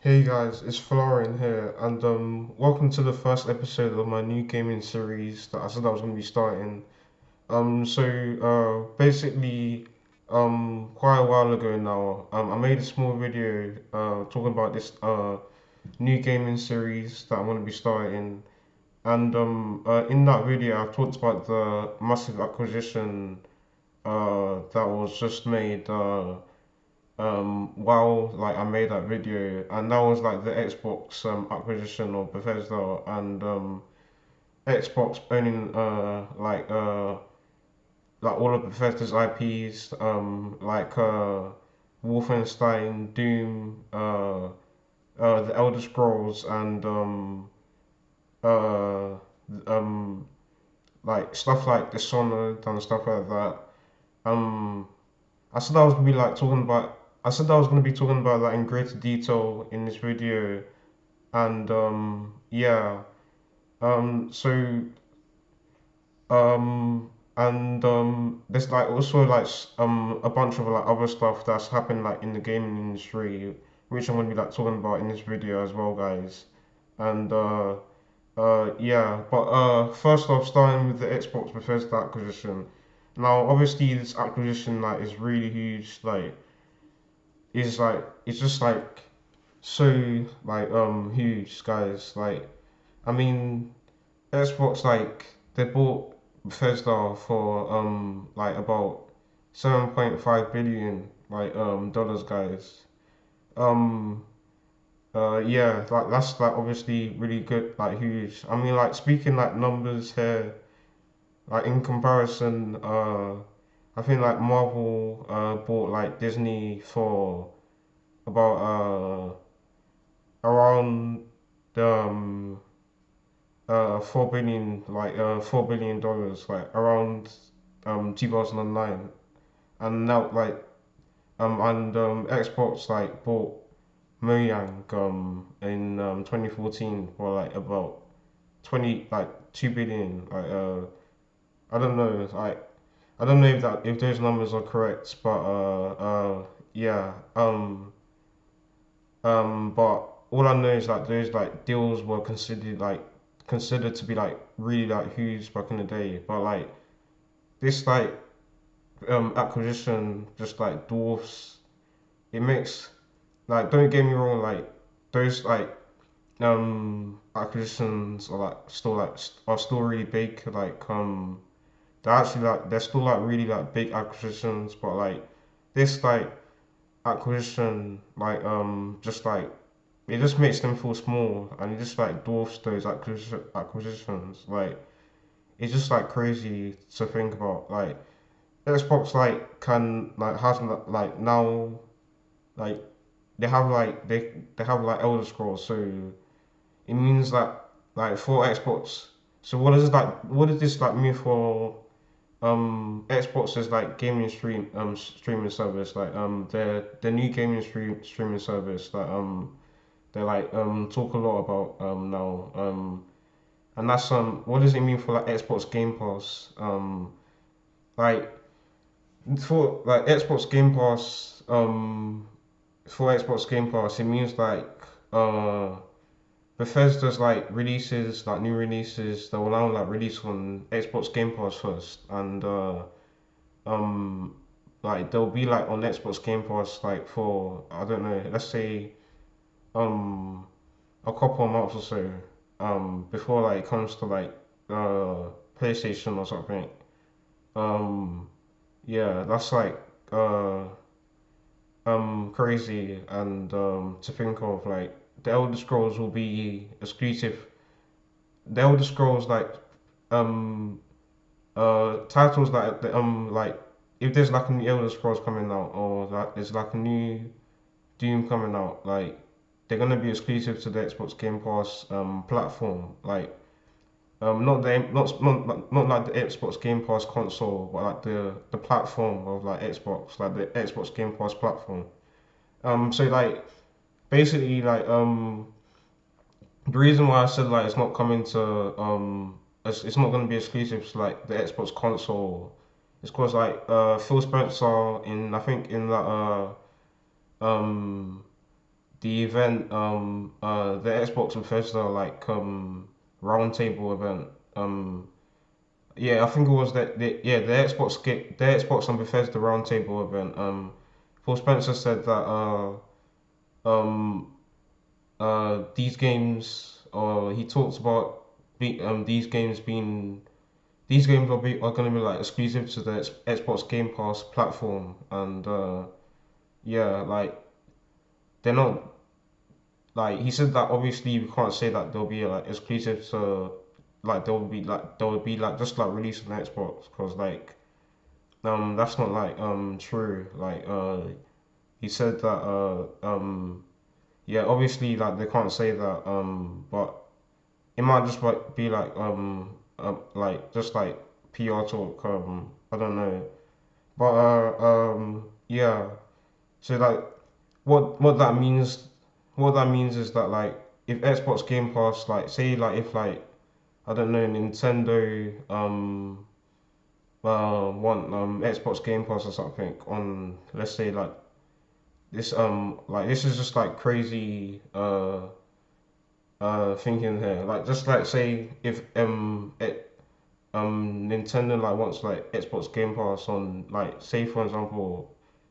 Hey guys, it's Florian here, and welcome to the first episode of my new gaming series that I said I was going to be starting. Basically, quite a while ago now, I made a small video talking about this new gaming series that I'm going to be starting, and in that video, I've talked about the massive acquisition that was just made. While like I made that video, and that was like the Xbox acquisition of Bethesda, and Xbox owning like all of Bethesda's IPs, Wolfenstein, Doom, the Elder Scrolls, and uh, um, like stuff like Dishonored and stuff like that. Um, I said I was gonna be like talking about. I said I was gonna be talking about that in greater detail in this video, and yeah. So um, there's like also like a bunch of like other stuff that's happened like in the gaming industry, which I'm gonna be like talking about in this video as well, guys. And yeah, but first off, starting with the Xbox Bethesda acquisition. Now, obviously, this acquisition like is really huge. It's just like so huge, guys. Like, I mean, Xbox like they bought Bethesda for like about 7.5 billion dollars, guys. Um yeah, like that's like obviously really good, like huge. I mean, like speaking like numbers here, like in comparison, I think like Marvel bought like Disney for about around um 4 billion, $4 billion, like around 2009. And now Xbox like bought Mojang in 2014 for like about 2 billion. I don't know, I don't know if those numbers are correct, but yeah. But all I know is that those like deals were considered to be like really like huge back in the day. But like this acquisition just like dwarfs. It makes like, don't get me wrong, like those acquisitions are are still really big. They're still like really like big acquisitions, but like this acquisition just like it just makes them feel small, and it just like dwarfs those acquisitions. Like it's just like crazy to think about. Like Xbox like can like has like now like they have like Elder Scrolls, so it means that like for Xbox. So what does this like mean for Xbox's like gaming streaming service, their new streaming service that they talk a lot about now, and that's what does it mean for like Xbox Game Pass, like for like Xbox Game Pass, for Xbox Game Pass it means uh Bethesda's like releases, like new releases, they will now like release on Xbox Game Pass first, and um like they'll be like on Xbox Game Pass like for, I don't know, let's say um a couple of months or so, before like it comes to uh PlayStation or something. Um yeah, that's uh crazy, and to think of like the Elder Scrolls will be exclusive. The Elder Scrolls um titles like if there's like a new Elder Scrolls coming out, or like there's like a new Doom coming out, like they're gonna be exclusive to the Xbox Game Pass platform. Like not like the Xbox Game Pass console, but like the platform of like Xbox, like the Xbox Game Pass platform. So like basically the reason why I said like it's not coming to it's not gonna be exclusive to like the Xbox console. It's because Phil Spencer in, I think in that um the event, the Xbox Bethesda like roundtable event. Yeah, I think it was yeah, the Xbox and Bethesda roundtable event. Phil Spencer said that um these games, he talks about these games are going to be like exclusive to the Xbox Game Pass platform, and yeah, like they're not, like he said that obviously we can't say that they'll be like exclusive to, like they'll be like just like released on Xbox, because like that's not like true. Like he said that yeah, obviously like they can't say that, but it might just like be like just like PR talk, I don't know. But yeah, so like what that means, is that like if Xbox Game Pass, like say like if like I don't know, Nintendo want Xbox Game Pass or something on, let's say like this is just like crazy thinking here, like just like say if Nintendo like wants like Xbox Game Pass on, like say for example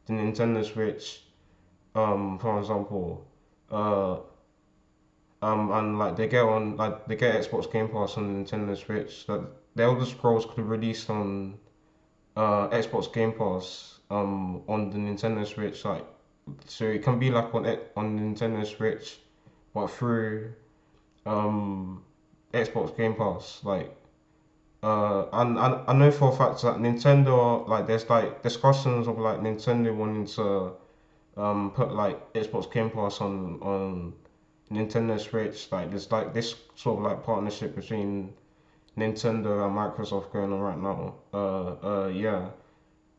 the Nintendo Switch, for example, uh and like they get Xbox Game Pass on Nintendo Switch, that the Elder Scrolls could be released on Xbox Game Pass on the Nintendo Switch, like so it can be like on Nintendo Switch, but through um Xbox Game Pass, like and I know for a fact that Nintendo, like there's like discussions of like Nintendo wanting to put like Xbox Game Pass on Nintendo Switch. Like there's like this sort of like partnership between Nintendo and Microsoft going on right now. Yeah,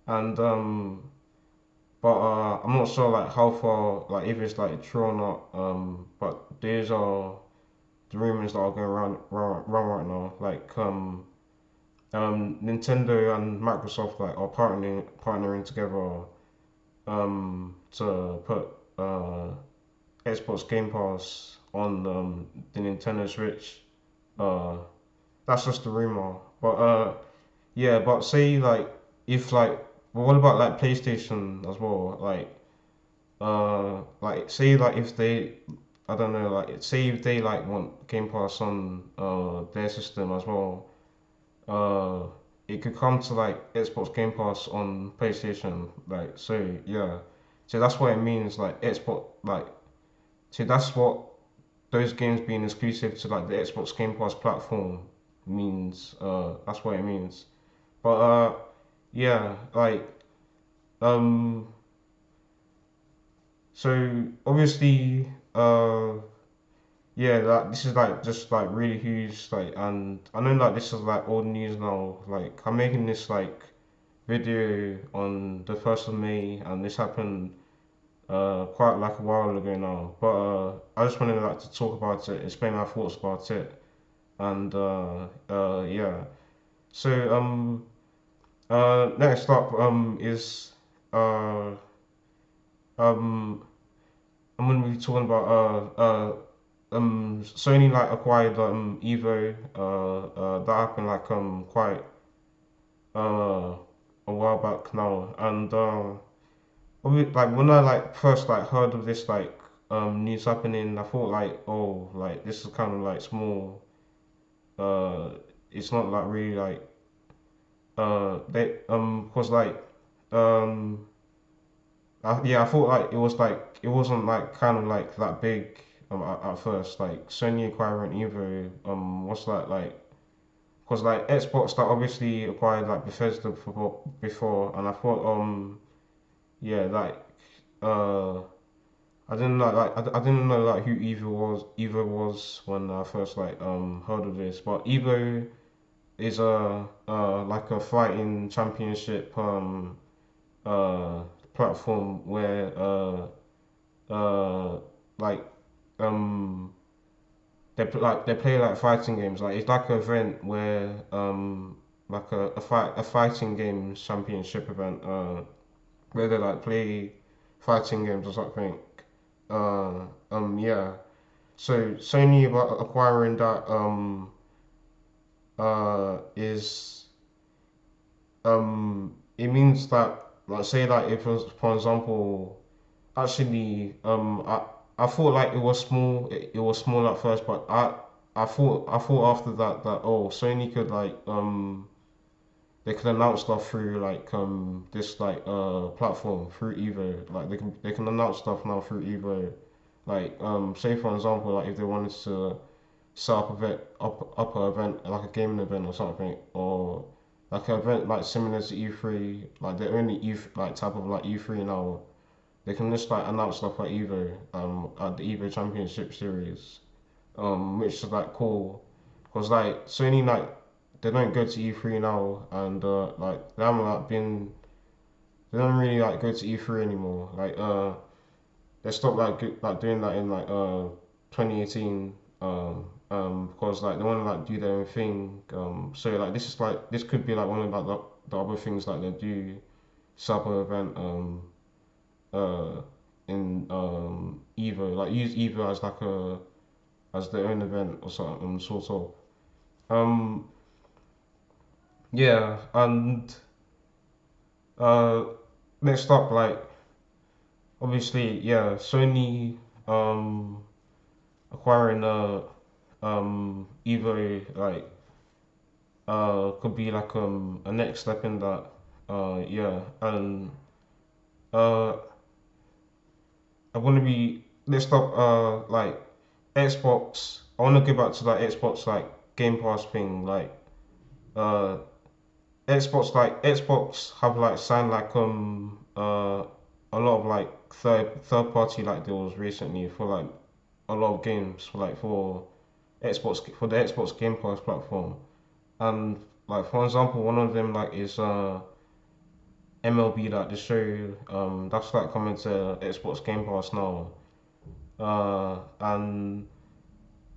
and but I'm not sure like how far, like if it's like true or not. But these are the rumors that are going around right now. Like Nintendo and Microsoft like are partnering together to put Xbox Game Pass on the Nintendo Switch. Uh, that's just a rumor. But yeah, but say like if like, but what about like PlayStation as well? Like say like if they, I don't know, like say if they like want Game Pass on their system as well, uh, it could come to like Xbox Game Pass on PlayStation. Like so, yeah. So that's what it means. Like Xbox, like so that's what those games being exclusive to like the Xbox Game Pass platform means. That's what it means. But yeah, like um, so obviously, yeah, like this is like just like really huge. Like, and I know like this is like old news now. Like I'm making this like video on the 1st of May, and this happened quite like a while ago now. But I just wanted like to talk about it, explain my thoughts about it, and yeah. So next up is uh um I'm gonna be talking about Sony like acquired Evo, that happened like quite uh a while back now, and like when I like first like heard of this like news happening, I thought like, oh, like this is kind of like small. Uh, it's not like really like they cause like um yeah, I thought like it was like it wasn't like kind of like that big at first. Like Sony acquiring Evo what's that like? Cause like Xbox that obviously acquired like Bethesda before, and I thought yeah, like uh I didn't know I didn't know like who Evo was when I first like heard of this. But Evo is a like a fighting championship uh platform where like um they play like fighting games. Like it's like an event where like a fighting games championship event where they like play fighting games or something. Yeah. So Sony about acquiring that is it means that like say like if it was, for example, actually I thought like it was small, it was small at first, but I thought after that that oh Sony could like they can announce stuff through like this like platform through Evo. Like they can announce stuff now through Evo. Like say for example like if they wanted to set up up an event like a gaming event or something, or like an event like similar to E3, like the only like type of like E3 now. They can just like announce stuff at Evo, at the Evo Championship Series, which is like cool, cause like Sony like they don't go to E3 now, and like they haven't like been they don't really like go to E3 anymore. Like they stopped like doing that in like 2018 because like they want to like do their own thing. So like this could be like one of like the other things like they do sub event uh in Evo, like use Evo as like a as their own event or something sort of. Um yeah, and uh next up like obviously yeah Sony um acquiring Evo like could be like a next step in that. Yeah, and uh I want to be next up like Xbox. I want to go back to that Xbox like Game Pass thing. Like uh Xbox have like signed like a lot of like third party like deals recently for like a lot of games for like for the Xbox Game Pass platform. And like for example, one of them like is MLB like the show. That's like coming to Xbox Game Pass now. And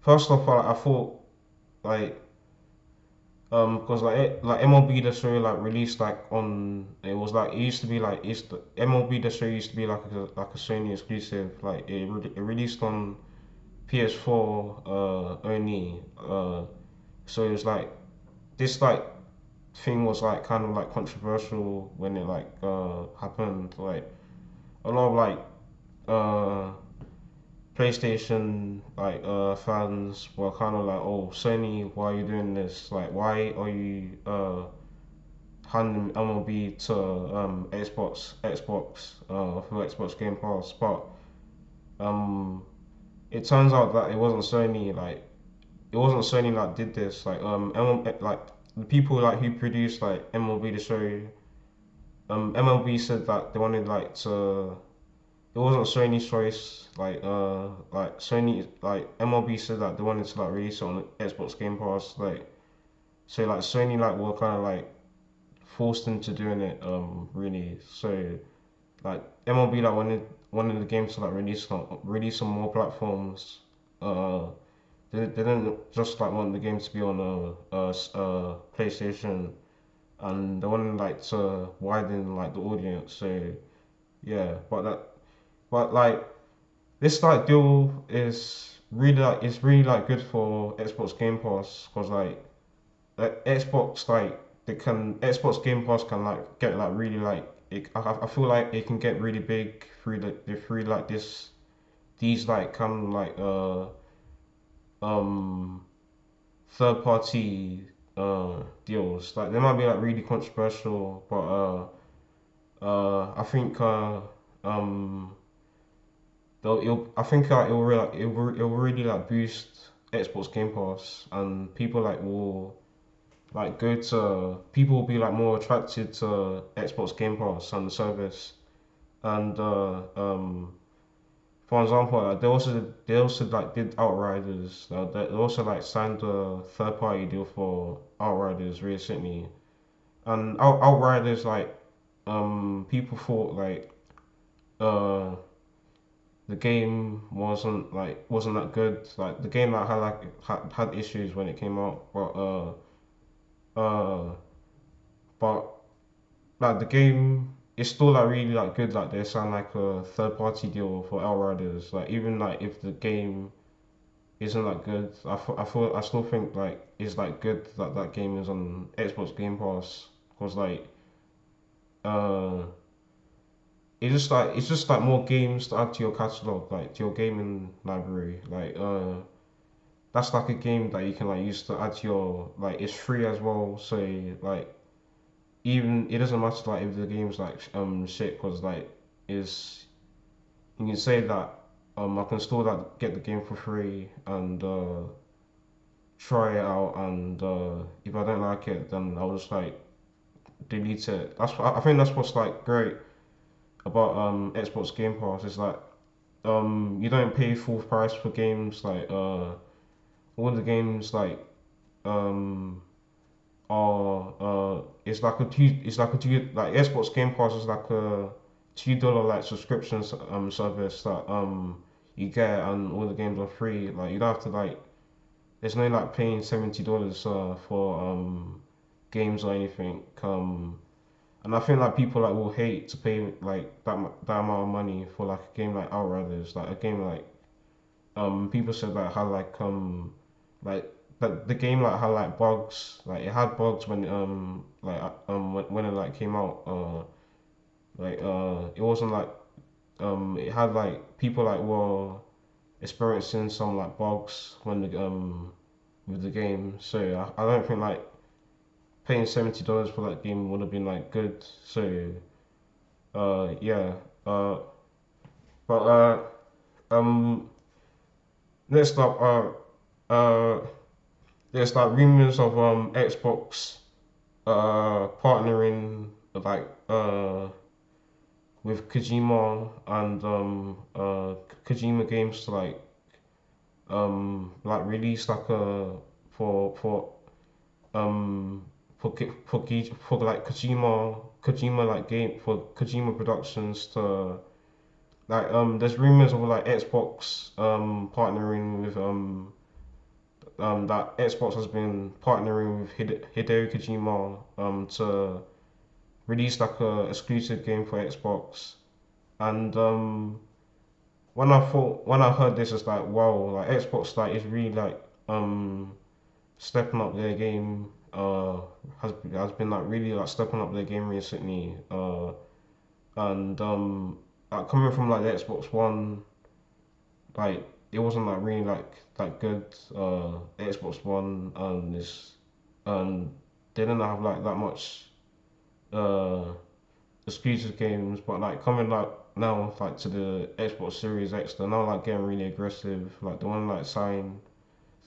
first off, I thought like because like MLB the show like released like on it was like it used to be like MLB the show used to be like a Sony exclusive. Like it released on PS4 only. So it was like this like thing was like kind of like controversial when it like happened. Like a lot of like uh PlayStation like fans were kind of like, oh Sony, why are you doing this? Like why are you handing MLB to Xbox for Xbox Game Pass? But um it turns out that it wasn't Sony that did this. Like like the people like who produced like MLB the show. MLB said that they wanted like to. It wasn't Sony's choice. Like Sony, like MLB said that they wanted to like release it on Xbox Game Pass. Like so, like Sony like were kind of like forced into doing it. Really. So like MLB like wanted the game to like release on more platforms. Uh, they didn't just like want the game to be on a PlayStation, and they wanted like to widen like the audience. So yeah, but like this like deal is really like it's really like good for Xbox Game Pass because Xbox like they can Xbox Game Pass can like get like really like I feel like it can get really big through like these like kind of like um third party deals. Like they might be like really controversial, but I think um I think it will really like boost Xbox Game Pass, and people like will like people will be like more attracted to Xbox Game Pass and the service. And for example, like they also like did Outriders. They also like signed a third party deal for Outriders recently. And Outriders like people thought like uh the game wasn't that good. Like the game like had issues when it came out, uh but like the game. it's still like really like good. Like they sound like a third party deal for Outriders. Like even like if the game isn't that good, I still think like it's like good that that game is on Xbox Game Pass because like uh it's just like more games to add to your catalog, like to your gaming library. Like that's like a game that you can like use to add to your like it's free as well. So like even it doesn't matter like if the game's like shit because like is you can say that I can still like get the game for free and try it out and if I don't like it then I'll just like delete it. I think that's what's like great about Xbox Game Pass is like you don't pay full price for games like all the games like um are it's like a two like Xbox Game Pass is like a $2 like subscription service that you get and all the games are free. Like you don't have to like there's no like paying $70 for games or anything. And I think like people like will hate to pay like that amount of money for like a game like Outriders, like a game like people said like how like the game like had like bugs, like it had bugs when when it like came out it wasn't like it had like people like were experiencing some like bugs when the with the game, so I don't think like paying $70 for that game would have been like good. So yeah, uh, but um, next up there's like rumors of Xbox partnering like with Kojima and Kojima games to like release like a for for like Kojima like game for Kojima Productions to like there's rumors of like Xbox partnering with that Xbox has been partnering with Hideo Kojima to release like a exclusive game for Xbox and when I heard this it's like wow like Xbox like is really like stepping up their game has been like really like stepping up their game recently and like coming from like the Xbox One like it wasn't like really like good the Xbox One and this and they didn't have like that much uh exclusive games but like coming like now like to the Xbox Series X they're now like getting really aggressive like they want to like sign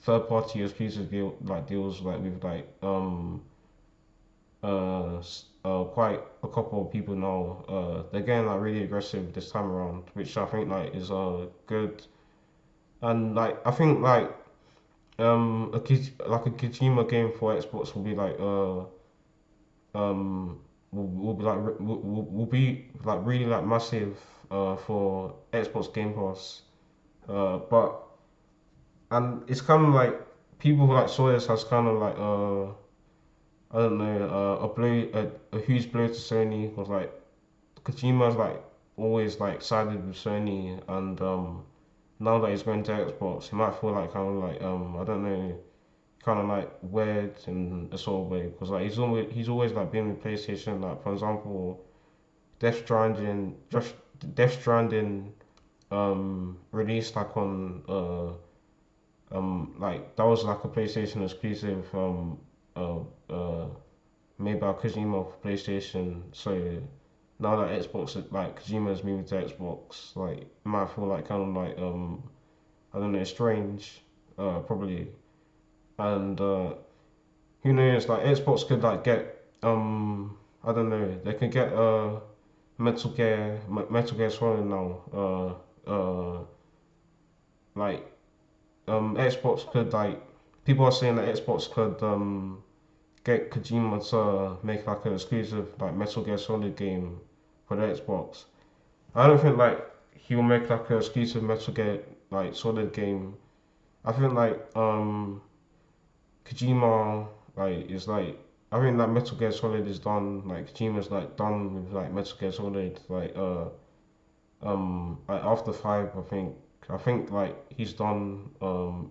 third party exclusive deals like with like quite a couple of people now. They're getting like really aggressive this time around, which I think like is good. And like I think like like a Kojima game for Xbox will be like will be like will be like really like massive for Xbox Game Pass. But and it's kind of like people who like saw this as kind of like I don't know a huge blow to Sony because like Kojima's like always like sided with Sony and now that he's going to Xbox he might feel like kind of like I don't know kind of like weird in a sort of way because like he's always like been with PlayStation like for example Death Stranding just Death Stranding released like on like that was like a PlayStation exclusive uh, uh, made by Kojima for PlayStation. So now that Xbox like Kojima's moving to Xbox, like it might feel like kind of like I don't know strange, probably. And who knows? Like Xbox could like get I don't know. They could get Metal Gear Solid now. Like Xbox could like people are saying that Xbox could get Kojima to make like an exclusive like Metal Gear Solid game for the Xbox. I don't think like he will make like an exclusive Metal Gear like Solid game. I think like Kojima like is like I think that Metal Gear Solid is done. Like Kojima's like done with like Metal Gear Solid. Like after five, I think like he's done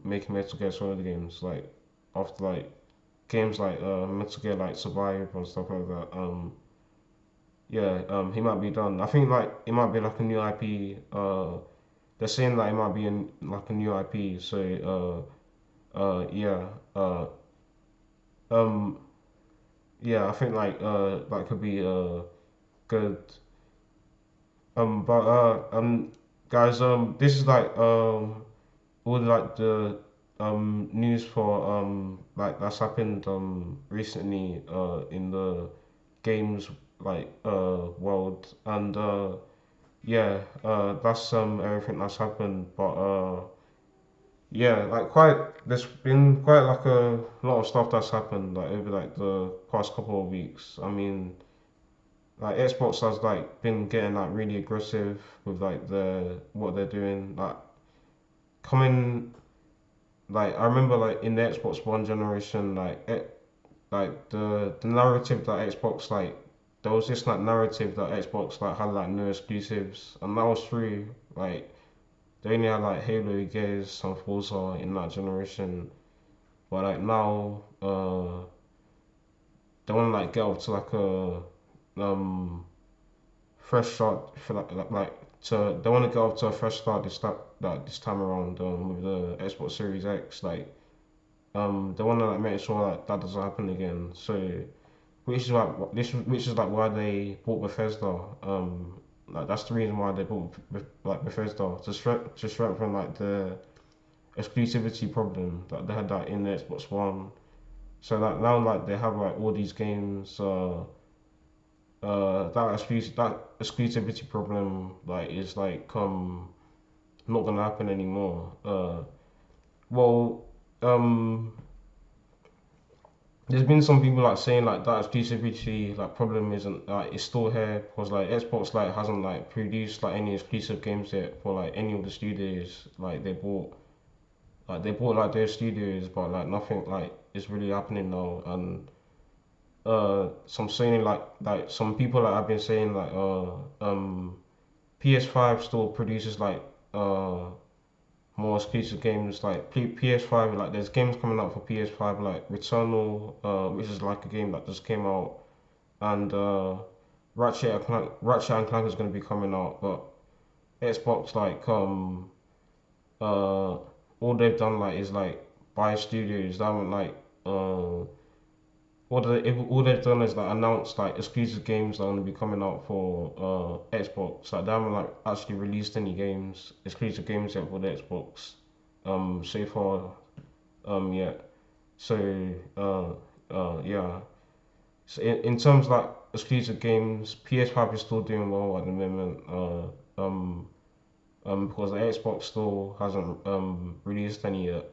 making Metal Gear Solid games. Like after like games like Metal Gear like Survive and stuff like that. Yeah, he might be done. I think like it might be like a new IP. They're saying that it might be like a new IP. Yeah. Um, yeah. I think like that could be good. But guys, this is like all like the news for like that's happened recently in the games like world and yeah that's everything that's happened but yeah like quite there's been quite like a lot of stuff that's happened like over like the past couple of weeks. I mean like Xbox has like been getting like really aggressive with like the what they're doing like coming like I remember like in the Xbox One generation like the narrative that Xbox like there was this like narrative that Xbox like had like no exclusives and that was true. Like they only had like Halo, Gears, and Forza in that generation. But like now, they want to like get up to like a fresh start for like to they want to get up to a fresh start this time around with the Xbox Series X. Like they want to like make sure that that doesn't happen again. So which is like why they bought Bethesda. Like that's the reason why they bought like Bethesda to strengthen like the exclusivity problem that they had that in the Xbox One. So that now like they have like all these games. That exclusivity problem like is like not gonna happen anymore. Well, um, there's been some people like saying like that exclusivity like problem isn't like it's still here because like Xbox like hasn't like produced like any exclusive games yet for like any of the studios like they bought like their studios but like nothing like is really happening now and some saying like some people like have been saying like PS5 still produces like more exclusive games like PS5 like there's games coming out for PS5 like Returnal which is like a game that just came out and Ratchet and Clank is going to be coming out but Xbox like all they've done like is like buy studios they haven't like all they've done is like announce like exclusive games that are going to be coming out for Xbox. Like they haven't like actually released any games, exclusive games yet for the Xbox. So far, yet. So yeah. So in terms of like exclusive games, PS5 is still doing well at the moment. Because the Xbox still hasn't released any yet.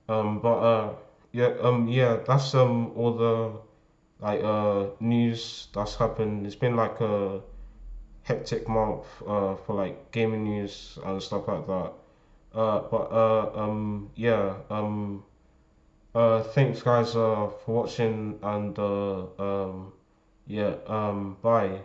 But yeah, that's all the like news that's happened. It's been like a hectic month for like gaming news and stuff like that. But yeah thanks guys for watching and yeah bye.